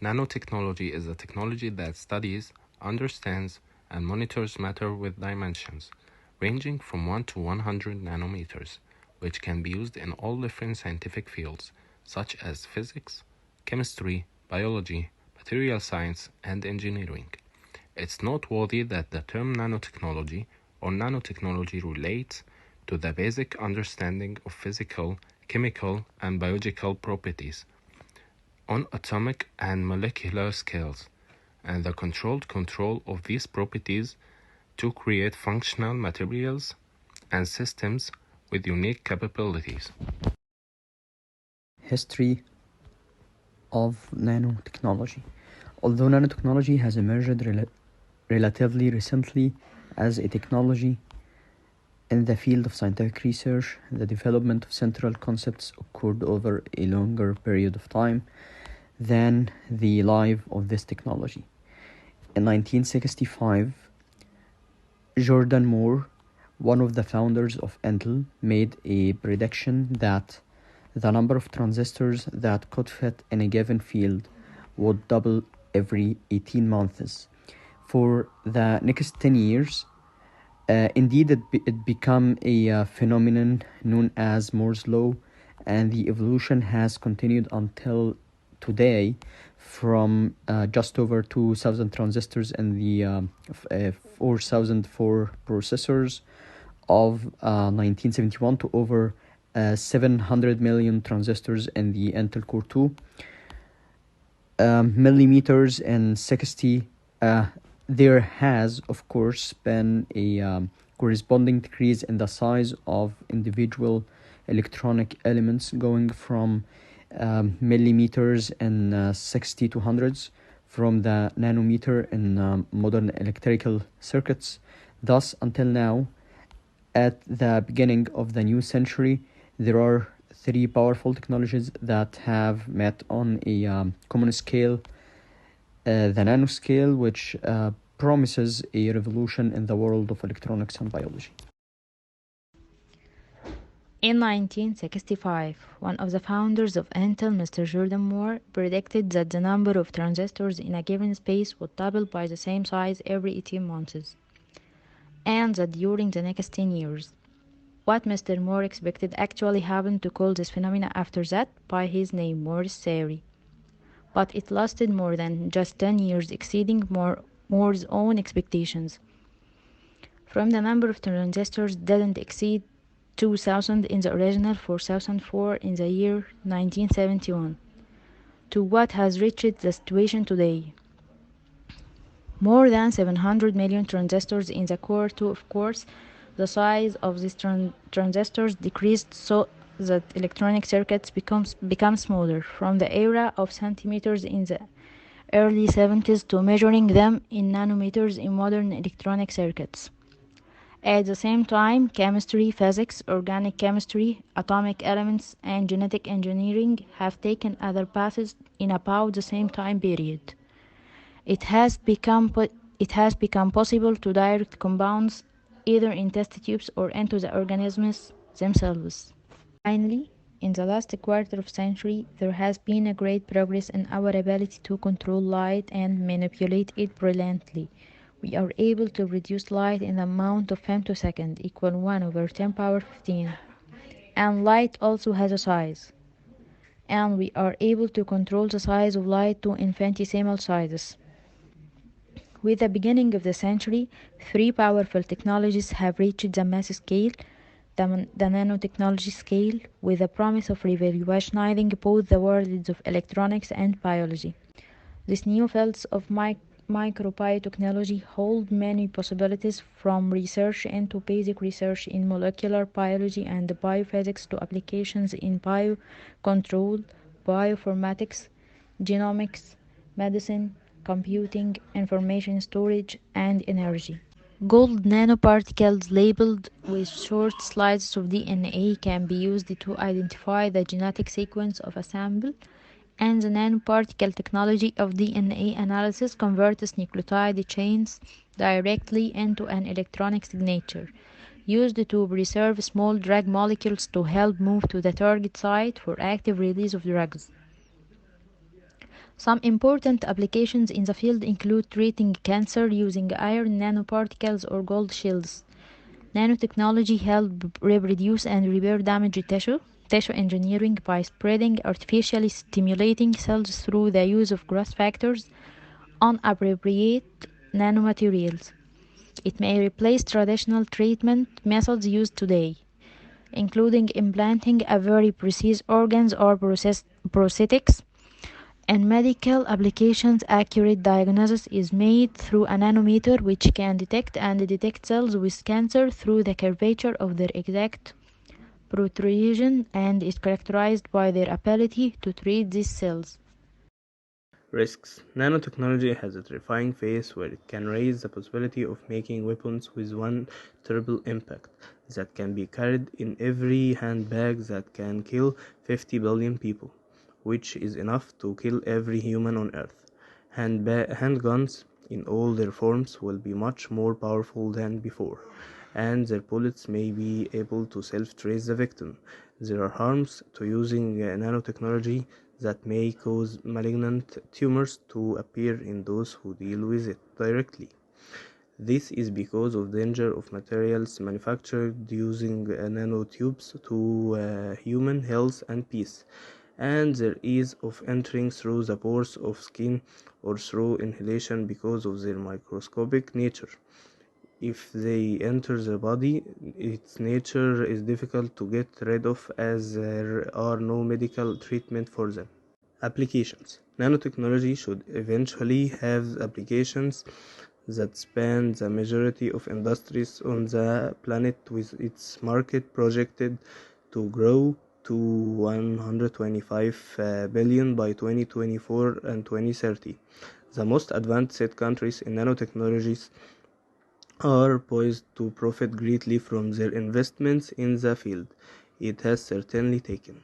Nanotechnology is a technology that studies, understands, and monitors matter with dimensions ranging from 1 to 100 nanometers, which can be used in all different scientific fields such as physics, chemistry, biology, material science, and engineering. It's noteworthy that the term nanotechnology or nanotechnology relates to the basic understanding of physical, chemical, and biological properties on atomic and molecular scales, and the controlled control of these properties to create functional materials and systems with unique capabilities. History of nanotechnology. Although nanotechnology has emerged relatively recently as a technology in the field of scientific research, the development of central concepts occurred over a longer period of time than the life of this technology. In 1965, Jordan Moore, one of the founders of Intel, made a prediction that the number of transistors that could fit in a given field would double every 18 months. For the next 10 years, indeed, it became a phenomenon known as Moore's Law, and the evolution has continued until today, from just over 2,000 transistors in the 4004 processors of 1971 to over 700 million transistors in the Intel Core 2 millimeters and 60. There has, of course, been a corresponding decrease in the size of individual electronic elements, going from millimeters and 60 to hundreds from the nanometer in modern electrical circuits. Thus, until now, at the beginning of the new century, there are three powerful technologies that have met on a common scale, the nanoscale, which promises a revolution in the world of electronics and biology. In 1965, one of the founders of Intel, Mr. Jordan Moore, predicted that the number of transistors in a given space would double by the same size every 18 months, and that during the next 10 years. What Mr. Moore expected actually happened, to call this phenomena after that by his name, Moore's theory. But it lasted more than just 10 years, exceeding Moore's own expectations. From the number of transistors didn't exceed 2,000 in the original 4004 in the year 1971, to what has reached the situation today. More than 700 million transistors in the core 2. Of course, the size of these transistors decreased so that electronic circuits become smaller, from the era of centimeters in the early 70s to measuring them in nanometers in modern electronic circuits. At the same time, chemistry, physics, organic chemistry, atomic elements, and genetic engineering have taken other paths in about the same time period. It has become possible to direct compounds either in test tubes or into the organisms themselves. Finally, in the last quarter of century, there has been a great progress in our ability to control light and manipulate it brilliantly. We are able to reduce light in the amount of femtosecond, equal 1 over 10 power 15. And light also has a size. And we are able to control the size of light to infinitesimal sizes. With the beginning of the century, three powerful technologies have reached the mass scale, the nanotechnology scale, with the promise of revolutionizing both the worlds of electronics and biology. These new fields of microbiotechnology hold many possibilities, from research into basic research in molecular biology and biophysics to applications in biocontrol, bioinformatics, genomics, medicine, computing, information storage, and energy. Gold nanoparticles labeled with short slices of DNA can be used to identify the genetic sequence of a sample, and the nanoparticle technology of DNA analysis converts nucleotide chains directly into an electronic signature, used to preserve small drug molecules to help move to the target site for active release of drugs. Some important applications in the field include treating cancer using iron nanoparticles or gold shells. Nanotechnology helps reproduce and repair damaged tissue engineering by spreading artificially stimulating cells through the use of growth factors on appropriate nanomaterials. It may replace traditional treatment methods used today, including implanting a very precise organs or prosthetics. In medical applications, accurate diagnosis is made through a nanometer which can detect cells with cancer through the curvature of their exact protrusion and is characterized by their ability to treat these cells. Risks. Nanotechnology has a terrifying face where it can raise the possibility of making weapons with one terrible impact that can be carried in every handbag that can kill 50 billion people, which is enough to kill every human on Earth. Handguns in all their forms will be much more powerful than before, and their bullets may be able to self-trace the victim. There are harms to using nanotechnology that may cause malignant tumors to appear in those who deal with it directly. This is because of danger of materials manufactured using nanotubes to human health and peace, and their ease of entering through the pores of skin or through inhalation because of their microscopic nature. If they enter the body, its nature is difficult to get rid of as there are no medical treatment for them. Applications. Nanotechnology should eventually have applications that span the majority of industries on the planet, with its market projected to grow to 125 billion by 2024 and 2030. The most advanced countries in nanotechnologies are poised to profit greatly from their investments in the field it has certainly taken.